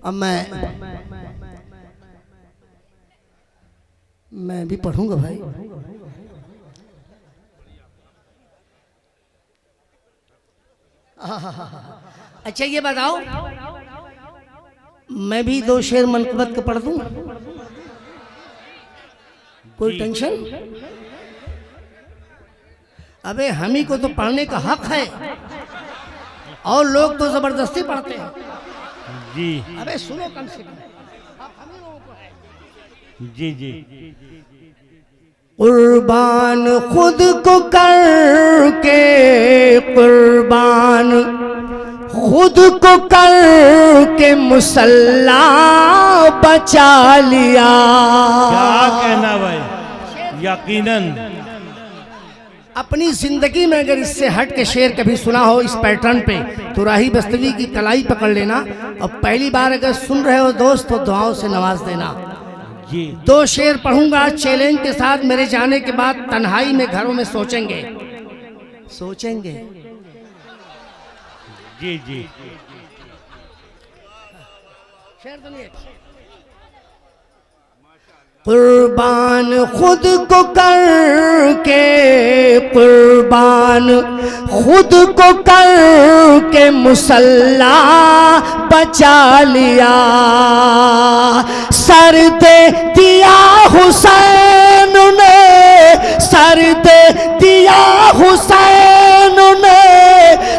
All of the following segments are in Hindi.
अब मैं भी पढ़ूंगा भाई। अच्छा ये बताओ, मैं भी दो शेर मनकबत के पढ़ दूं? कोई टेंशन? अबे हम ही को तो पढ़ने का हक है और लोग तो जबरदस्ती पढ़ते हैं जी। अबे सुनो कम से कम। जी जी। कुर्बान खुद को करके, कुर्बान खुद को करके मुसल्ला बचा लिया। क्या कहना भाई, यकीनन अपनी जिंदगी में अगर इससे हट के शेर कभी सुना हो इस पैटर्न पे तो राही बस्तवी की कलाई पकड़ लेना। और पहली बार अगर सुन रहे हो दोस्त तो दुआओं से नवाज देना। जी। दो शेर पढ़ूंगा चैलेंज के साथ। मेरे जाने के बाद तन्हाई में घरों में सोचेंगे सोचेंगे। जी जी। शेर सुनिए। कुर्बान खुद को करके, कुर्बान खुद को करके मुसल्ला बचा लिया। सर दे दिया हुसैन ने, सर दे दिया हुसैन ने,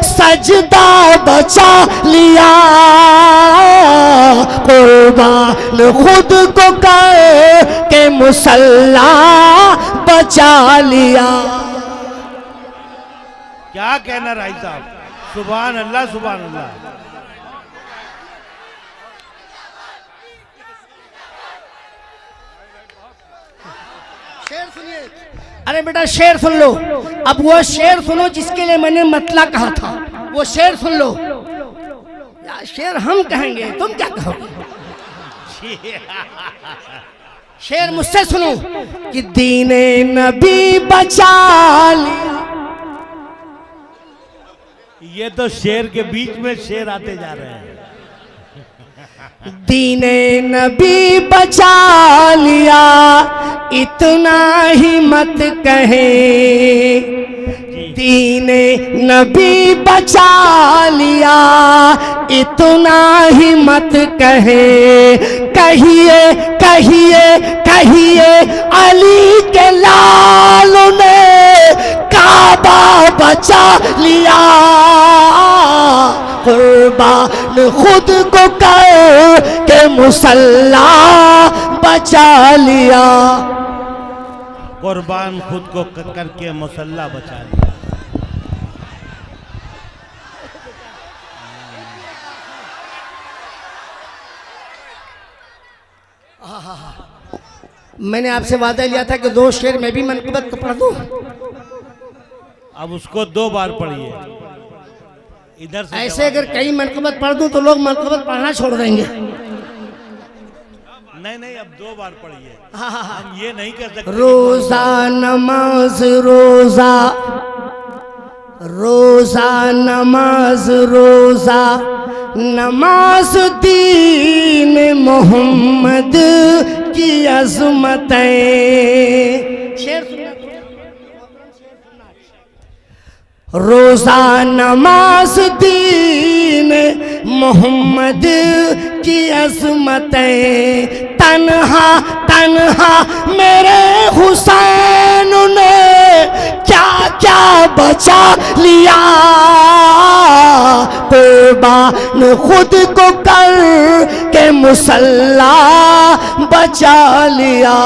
सजदा बचा लिया। कुर्बान खुद को करके मुसल्ला बचा लिया। क्या कहना राय साहब, सुभान अल्लाह सुभान अल्लाह। शेर सुनिए। अरे बेटा शेर सुन लो। अब वो शेर सुनो जिसके लिए मैंने मतला कहा था, वो शेर सुन लो। यार शेर हम कहेंगे, तुम क्या कहोगे? शेर मुझसे सुनो कि दीने नबी बचा लिया। ये तो शेर के बीच में शेर आते जा रहे हैं। दीने नबी बचा लिया, इतना ही मत कहे। दीने नबी बचा लिया, इतना ही मत कहे। कहिए कहिए कहिए अली के लाल ने काबा बचा लिया। कुर्बान खुद को करके मुसल्ला बचा लिया। कुर्बान खुद को करके मुसल्ला बचा लिया। मैंने आपसे वादा लिया था कि दो शेर में भी मनकबत को पढ़ दूं। अब उसको 2 बार पढ़िए। इधर से ऐसे अगर कई मनकबत पढ़ दूं तो लोग मनकबत पढ़ना छोड़ देंगे। नहीं नहीं, अब 2 बार पढ़िए। हम ये नहीं कर सकते। रोजा नमाज रोजा, रोजा नमाज रोजा, नमाज दीन मोहम्मद की अज़मतें। शेर सुनना। रोजा नमाज दीन मोहम्मद की अज़मतें। तन्हा तन्हा मेरे हुसैन ने क्या क्या बचा लिया। कुर्बान खुद को करके मुसल्ला बचा लिया।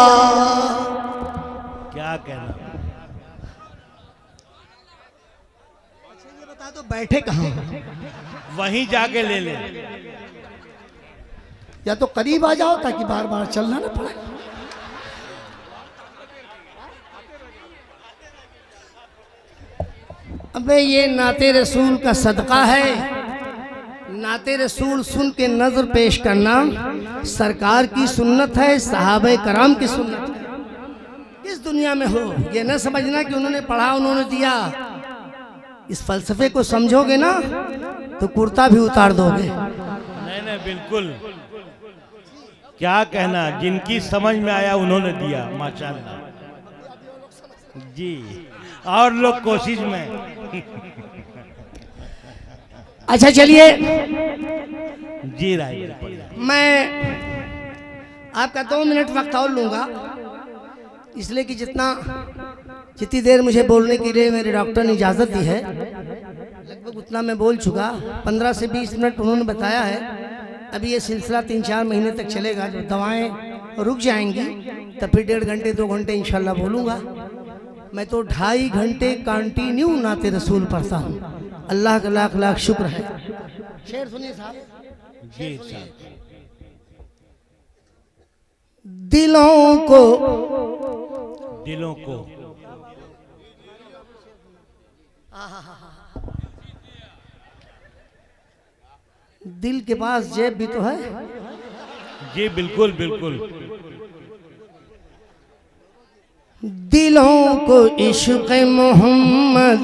क्या कहना? ये बता दो बैठे कहाँ? वहीं जाके ले ले। या तो करीब आ जाओ ताकि बार बार चलना ना पड़े। अबे ये नाते रसूल का सदका है। नाते रसूल सुन के नजर पेश करना सरकार की सुन्नत है, सहाबे कराम की सुन्नत है। किस दुनिया में हो ये न समझना कि उन्होंने पढ़ा उन्होंने दिया। इस फलसफे को समझोगे ना तो कुर्ता भी उतार दोगे। नहीं नहीं बिल्कुल। क्या कहना, जिनकी समझ में आया उन्होंने दिया, माशाल्लाह जी। और लोग कोशिश में। अच्छा चलिए, जी राय, मैं आपका 2 मिनट वक्त और लूंगा, इसलिए कि जितनी देर मुझे बोलने के लिए मेरे डॉक्टर ने इजाज़त दी है, लगभग उतना मैं बोल चुका। 15 से 20 मिनट उन्होंने बताया है। अभी ये सिलसिला 3-4 महीने तक चलेगा। जब दवाएं रुक जाएंगी तब फिर 1.5 घंटे 2 घंटे इंशाल्लाह बोलूँगा। मैं तो 2.5 घंटे कंटिन्यू नाते रसूल पढ़ता हूँ। अल्लाह का लाख लाख शुक्र है। शेर सुनिए साहब। जी साहब। दिलों को दिल के पास जेब भी तो है। जी बिल्कुल बिल्कुल। दिलों को इश्क़ मोहम्मद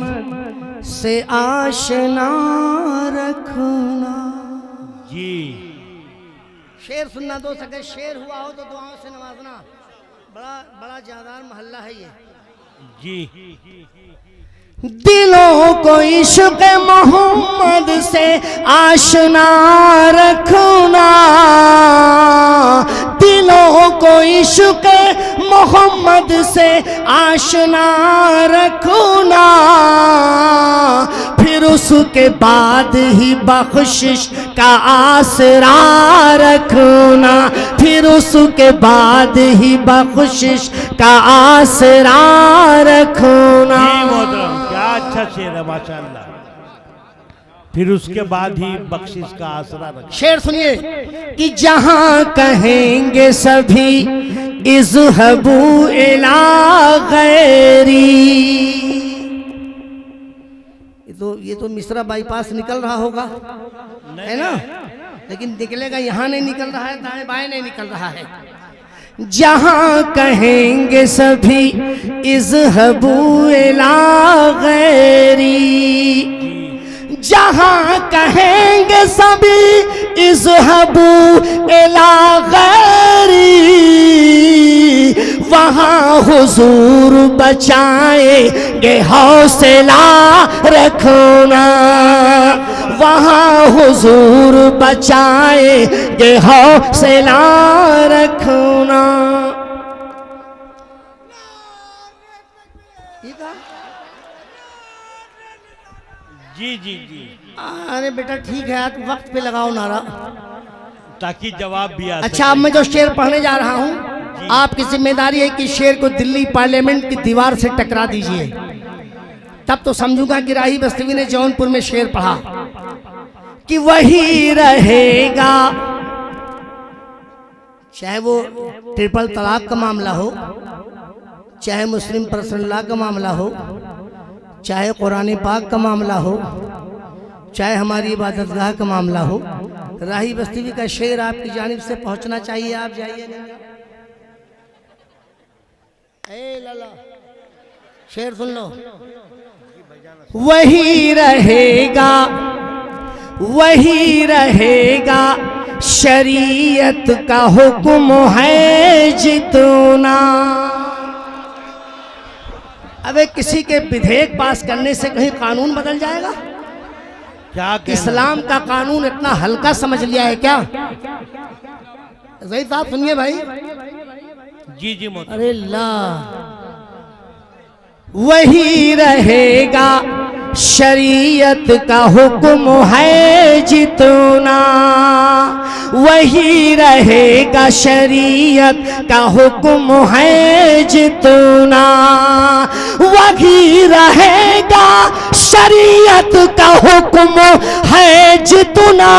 से आशना रखना। जी शेर सुनना दो सके, शेर हुआ हो तो दुआओं से नवाजना। बड़ा बड़ा जानदार मोहल्ला है ये। जी। दिलों को इश्क़ मोहम्मद से आशना रखना, दिलों को इश्क़ मोहम्मद से आशना रखना, फिर उसके बाद ही बख्शिश का आसरा रखना, फिर उसके बाद ही बख्शिश का आसरा रखना। क्या अच्छा शेर है माशाल्लाह। फिर उसके बाद ही बख्शिश का आसरा रखना। शेर सुनिए कि जहां कहेंगे सभी इज़हबू इला गैरी। ये तो मिस्रा बाईपास निकल रहा होगा, है ना? लेकिन निकलेगा, यहाँ नहीं निकल रहा है, दाएं बाएं नहीं निकल रहा है। जहां कहेंगे सभी इज़हबू इला गैरी, जहां कहेंगे सभी इज़हबू इला गैरी, वहां हुजूर बचाएंगे हौसला रखना, वहां हुजूर बचाएंगे हौसला रखना। जी जी जी। अरे बेटा ठीक है, आप वक्त पे लगाओ नारा ताकि जवाब भी आ। अच्छा, अब मैं जो शेर पढ़ने जा रहा हूँ, आपकी जिम्मेदारी है कि शेर को दिल्ली पार्लियामेंट की दीवार से टकरा दीजिए, तब तो समझूंगा कि राही बस्तवी ने जौनपुर में शेर पढ़ा कि वही रहेगा, चाहे वो ट्रिपल तलाक का मामला हो, चाहे मुस्लिम पर्सनल लॉ का मामला हो, चाहे कुरान पाक का मामला हो, चाहे हमारी इबादतगाह का मामला हो। राही बस्तवी का शेर आपकी जानिब से पहुंचना चाहिए। आप जाइए नहीं, ए लाला शेर सुन लो। वही रहेगा, वही रहेगा, शरीयत का हुक्म है जितना। अबे किसी के विधेयक पास करने से कहीं कानून बदल जाएगा? क्या इस्लाम का कानून इतना हल्का समझ लिया है क्या? ज़हीद साहब सुनिए भाई। जी जी। अरे ला, वही रहेगा, शरीयत का हुक्म है जितना, वही रहेगा, शरीयत का हुक्म है जितना, वही रहेगा, शरीयत का हुक्म है जितना।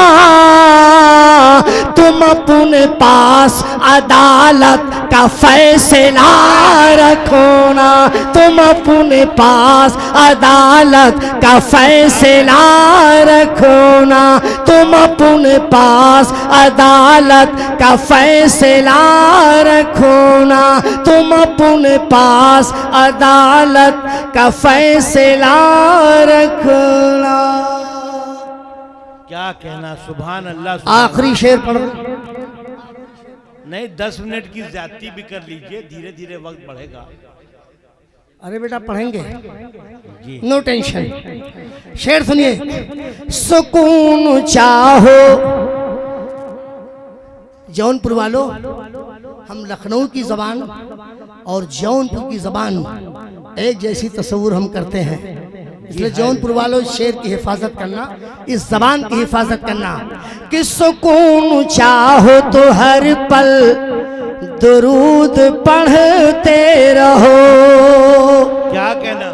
तुम अपने पास अदालत का फैसला रखना, तुम अपने पास अदालत का फैसला रखना, तुम अपने पास अदालत का फैसला रखना, तुम अपने पास अदालत का फैसला रखना। क्या कहना, सुभान अल्लाह। आखिरी शेर पढ़ो। नहीं 10 मिनट की ज्यादती भी कर लीजिए, धीरे धीरे वक्त बढ़ेगा। अरे बेटा पढ़ेंगे, जी नो टेंशन। शेर सुनिए। सुकून चाहो, जौनपुर वालों, हम लखनऊ की जबान और जौनपुर की जबान एक जैसी तस्वुर हम करते हैं, इसलिए जौनपुर वालों शेर की हिफाजत करना, इस जबान की हिफाजत करना। कि सुकून चाहो तो हर पल दुरूद पढ़ते रहो। क्या कहना?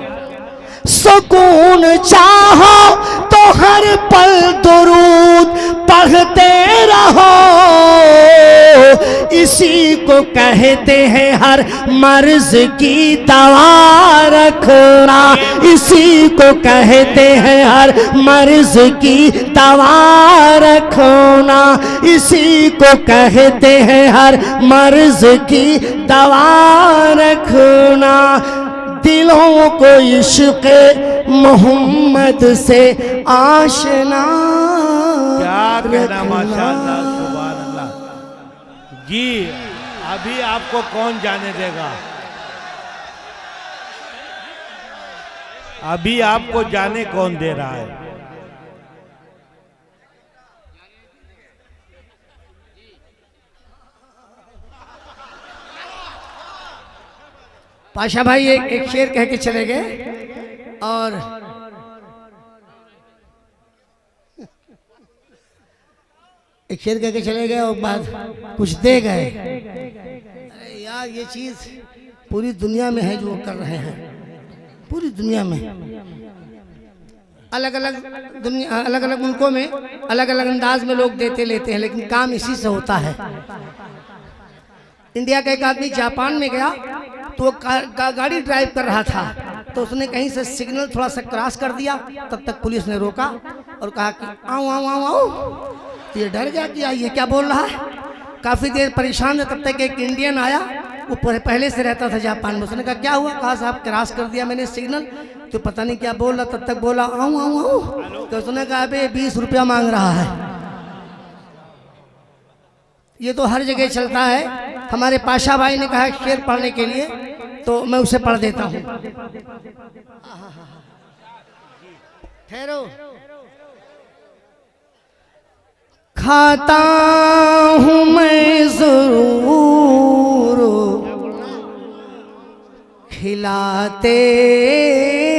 सुकून चाहो तो हर पल दुरूद पढ़ते रहो, इसी को कहते हैं हर मर्ज की दवा रखना, इसी को कहते हैं हर मर्ज की दवा रखना, इसी को कहते हैं हर मर्ज की दवा रखना। दिलों को इश्क़ मोहम्मद से आशना। क्या कहना, माशाअल्लाह, सुभान अल्लाह। जी अभी आपको कौन जाने देगा? अभी आपको जाने कौन दे रहा है? पाशा भाई एक शेर कह के चले गए और एक शेर कह के चले गए और बाद कुछ दे गए। अरे यार ये चीज पूरी दुनिया में है जो वो कर रहे हैं, पूरी दुनिया में अलग अलग मुल्कों में अलग अलग अंदाज में लोग देते लेते हैं, लेकिन काम इसी से होता है। इंडिया का एक आदमी जापान में गया तो वो गाड़ी ड्राइव कर रहा था, तो उसने कहीं से सिग्नल थोड़ा सा क्रॉस कर दिया, तब तक पुलिस ने रोका और कहा कि आओ आओ आओ आओ। तो ये डर गया कि ये क्या बोल रहा है, काफ़ी देर परेशान है। तब तक एक इंडियन आया, वो पहले से रहता था जापान में। उसने कहा क्या हुआ? कहा साहब क्रॉस कर दिया मैंने सिग्नल, तो पता नहीं क्या बोल रहा। तब तक बोला आओ आओ आओ, तो उसने कहा अबे 20 रुपया मांग रहा है। ये तो हर जगह चलता है। हमारे पाशा भाई ने कहा शेर पढ़ने के लिए, तो मैं उसे पढ़ देता हूँ। ठहरो। खाता हूँ मैं जरूर, खिलाते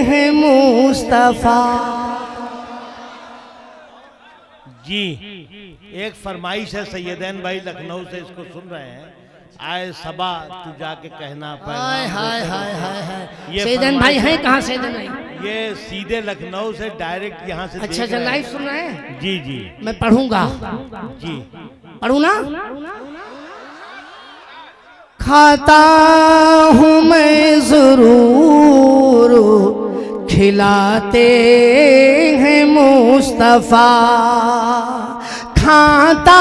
हैं मुस्तफा। जी एक फरमाइश है सैयदैन भाई लखनऊ से, इसको सुन रहे हैं। आए सबा तू जाके कहना हाय हाय हाय हाय हाय। ये सैयदैन भाई हैं कहाँ? सैयदैन भाई ये सीधे लखनऊ से डायरेक्ट यहाँ से अच्छा अच्छा लाइव सुन रहे हैं। जी जी मैं पढ़ूंगा। जी पढ़ू ना? खाता हूँ मैं जरूर, खिलाते हैं मुस्तफा। खाता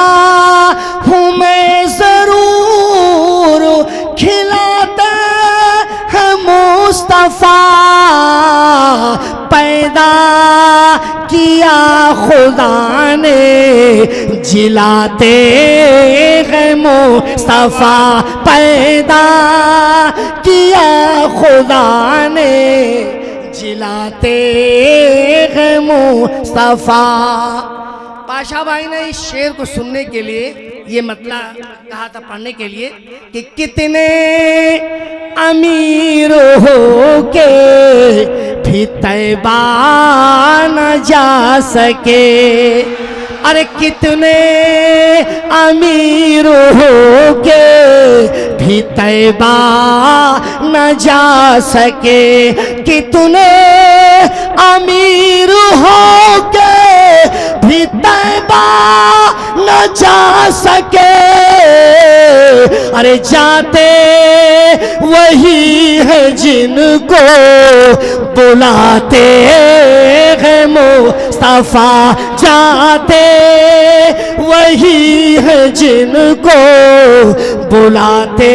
हूँ मैं जरूर, खिलाते हैं मुस्तफा। पैदा किया खुदा ने, जिलाते हैं मुस्तफा। पैदा किया खुदा ने, जिलाते हैं मुस्तफा। पाशा भाई ने इस शेर को सुनने के लिए ये मतलब कहा था पढ़ने के लिए कि कितने अमीर हो के भी तैबा न जा सके। अरे कितने अमीर हो के भी तैबा न जा सके। कितने अमीर हो के भी तैबा न जा सके। अरे जाते वही है जिनको बुलाते हैं मुस्तफा। जाते वही है जिनको बुलाते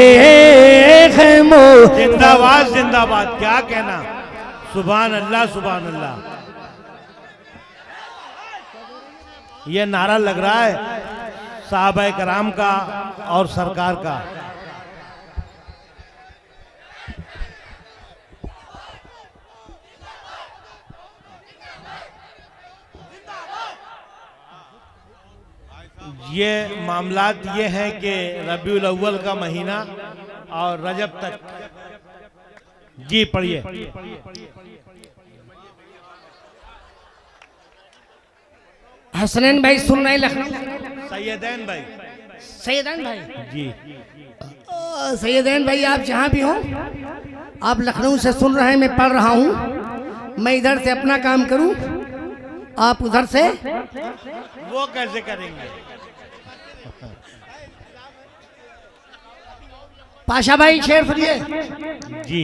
हैं मुस्तफा। जिंदाबाद जिंदाबाद। क्या कहना? सुभान अल्लाह सुभान अल्लाह। ये नारा लग रहा है साहबा कराम का, और सरकार का। ये मामलात ये हैं कि रबीउल अव्वल का महीना और रजब तक। जी पढ़िए। हसनैन भाई सुन रहे हैं लखनऊ। सैयदैन भाई। सैयदैन भाई जी। सैयदैन भाई आप जहाँ भी हो, आप लखनऊ से सुन रहे हैं, मैं पढ़ रहा हूँ। मैं इधर से अपना काम करूँ, आप उधर से। वो कैसे करेंगे? पाशा भाई शेर सुनिए। जी।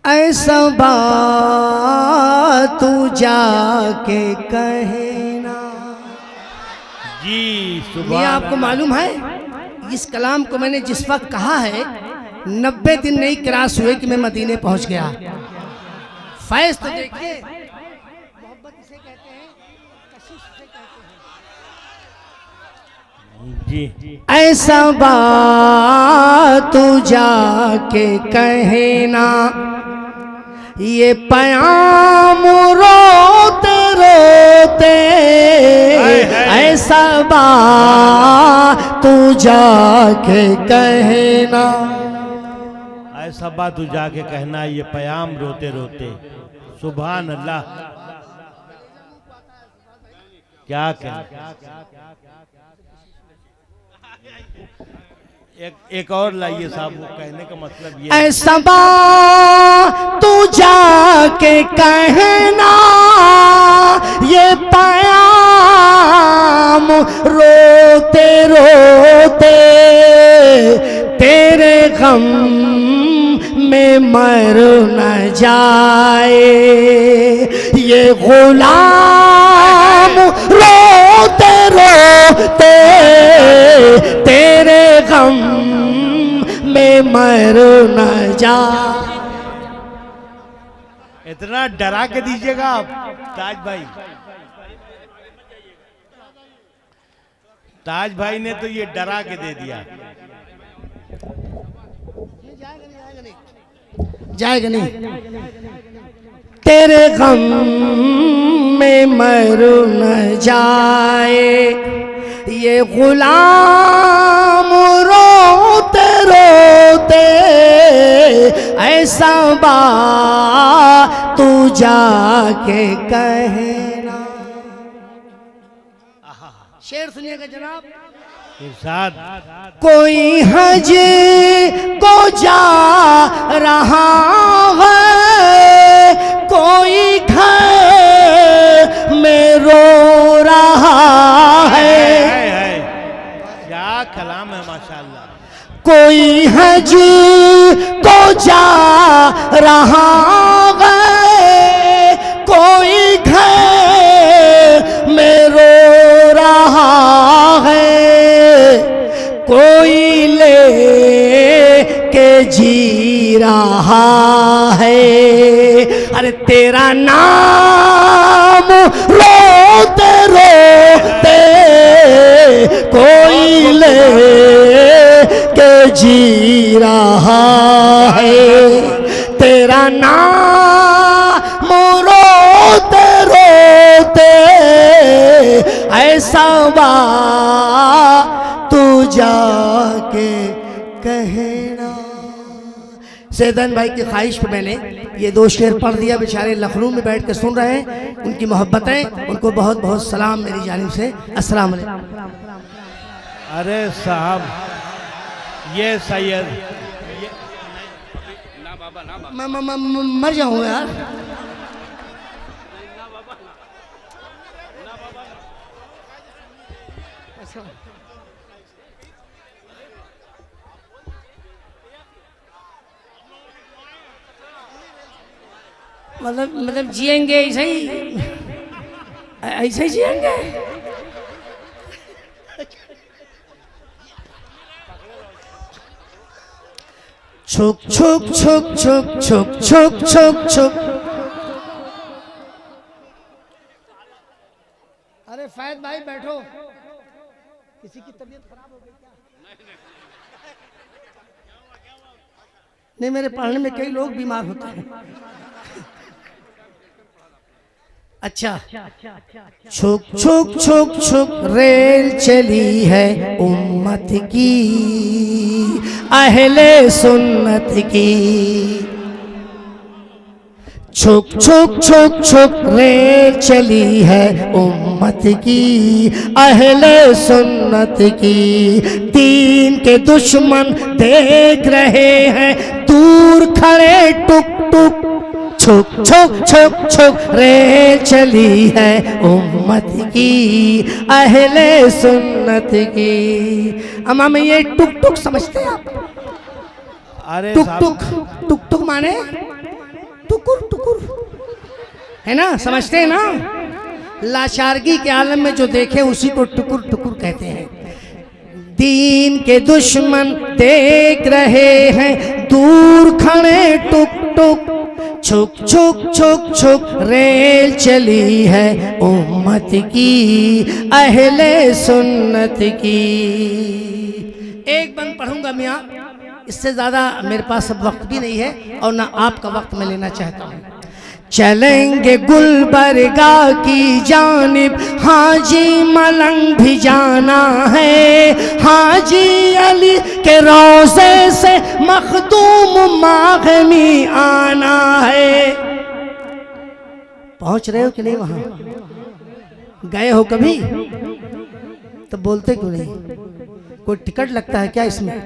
ऐसा बात तू जाके कहना। जी ये सुबह। आपको मालूम है, इस कलाम को मैंने जिस वक्त कहा है 90 दिन नहीं क्रॉस हुए कि मैं मदीने पहुंच गया। फैज तो देखिए, मोहब्बत इसे कहते हैं, कशिश इसे कहते हैं। जी। ऐसा बात तू जाके कहना, ये पयाम रोते रोते। ऐसा बात तू जाके कहना, ऐसा बात तू जाके कहना, ये पयाम रोते रोते। सुभान अल्लाह। क्या कहें? एक और लाइए साहब, वो कहने का मतलब ये। ऐसा बात तू जाके कहना, ये पयाम रोते रोते। तेरे गम में मर न जाए ये गुलाम रोते रोते। तेरे गम में मर न जाए। इतना डरा के दीजिएगा आप ताज भाई। ताज भाई ने तो ये डरा के दे दिया। जाएगा नहीं। तेरे गम में मर न जाए ये गुलाम रोते रोते। ऐसा बात तू जाके कहना। शेर सुनिएगा जनाब। इरशाद। कोई हज को जा रहा है, कोई घर में रो रहा है। क्या कलाम है माशाल्लाह। कोई हज को जा रहा है, कोई घर में रो रहा है। कोई ले के जी रहा है। अरे तेरा नाम रोते रोते कोई ले के जी रहा है। तेरा नाम रोते रोते। ऐसा बात तू जाके कहना। सैयदन भाई की ख्वाहिश पे मैंने ये दो शेर पढ़ दिया। बेचारे लखनऊ में बैठ के सुन रहे हैं, उनकी मोहब्बतें, उनको बहुत बहुत सलाम मेरी जानिब से। अस्सलाम वालेकुम। अरे साहब ये सैयद मर जाऊँ यार। मतलब जिएंगे ऐसे ही, ऐसे ही जिएंगे। छुक छुक छुक छुक छुक छुक छुक छुक। अरे फैज भाई बैठो। किसी की तबीयत खराब हो गई क्या? नहीं, मेरे पढ़ने में कई लोग बीमार होते हैं। अच्छा, छुक छुक छुक छुक रेल चली है उम्मत की, अहले सुन्नत की। छुक छुक छुक छुक रेल चली है उम्मत की, अहले सुन्नत की। दीन के दुश्मन देख रहे हैं दूर खड़े टुक टुक। छुक छुक छुक छुक रेल चली है उम्मत की, अहले सुन्नत की। अम्मा में ये टुक टुक समझते हैं आप? अरे टुक टुक, टुक टुक माने टुकुर टुकुर, है ना? समझते हैं ना? लाचारगी के आलम में जो देखे उसी को टुकुर टुकुर कहते हैं। दीन के दुश्मन देख रहे हैं दूर खड़े टुक टुक। छुक छुक छुक छुक रेल चली है उम्मत की, अहले सुन्नत की। एक बंद पढ़ूंगा मियाँ, इससे ज़्यादा मेरे पास अब वक्त भी नहीं है और ना आपका वक्त मैं लेना चाहता हूँ। चलेंगे गुलबर्गा की जानिब, हाजी मलंग भी जाना है। हाजी अली के रोज़े से मखदूम मागमी आना है। पहुंच रहे हो कि नहीं? वहां गए हो कभी? तो बोलते क्यों नहीं? कोई टिकट लगता है क्या इसमें?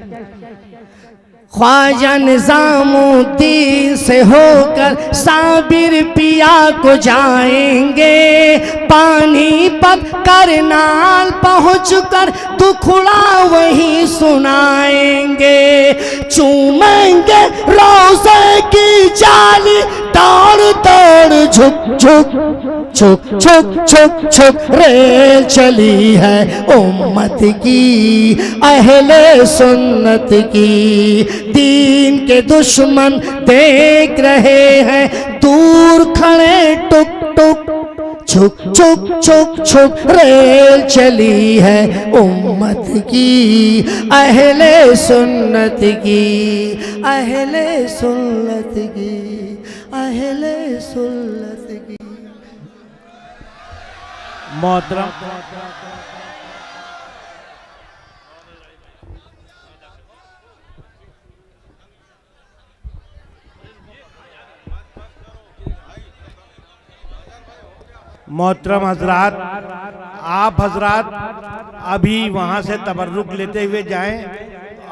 ख्वाजा निजामुद्दीन से होकर साबिर पिया को जाएंगे। पानीपत करनाल पहुंचकर दुखड़ा वहीं सुनाएंगे। चूमेंगे रोज़े की जाली, दौड़ दौड़ झुक झुक। छुक छुक छुक छुक रेल चली है उम्मत की, अहले सुन्नत की। दीन के दुश्मन देख रहे हैं दूर खड़े टुक टुक। छुक छुक छुक छुक रेल चली है उम्मत की, अहले सुन्नत की, अहले सुन्नत की, अहले सुन्नत की। मोहतरम मोहतरम हजरात, आप हजरात अभी वहाँ से तबर्रुक लेते हुए जाएं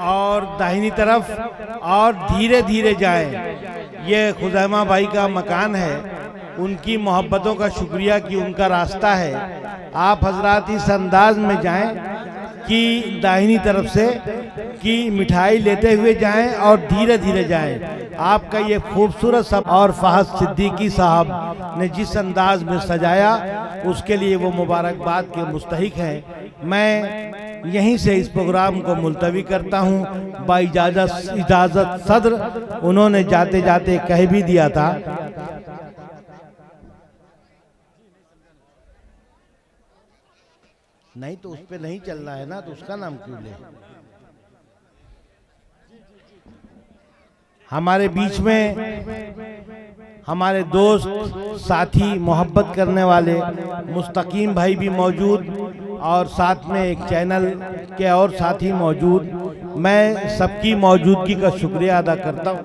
और दाहिनी तरफ और धीरे धीरे जाएं। ये खुज़ैमा भाई का मकान है, उनकी मोहब्बतों का शुक्रिया कि उनका रास्ता है। आप हजरात इस अंदाज में जाएं कि दाहिनी तरफ से कि मिठाई लेते हुए जाएं और धीरे धीरे जाएं। आपका ये खूबसूरत सब और फहद सिद्दीकी साहब ने जिस अंदाज में सजाया उसके लिए वो मुबारकबाद के मुस्तहिक हैं। मैं यहीं से इस प्रोग्राम को मुलतवी करता हूँ। इजाज़त सदर उन्होंने जाते जाते कह भी दिया था। नहीं तो उस पे नहीं चलना है ना, तो उसका नाम क्यों ले? हमारे बीच में हमारे दोस्त साथी मोहब्बत करने वाले मुस्तकीम भाई भी मौजूद और साथ में एक चैनल के और साथी मौजूद। मैं सबकी मौजूदगी का शुक्रिया अदा करता हूँ।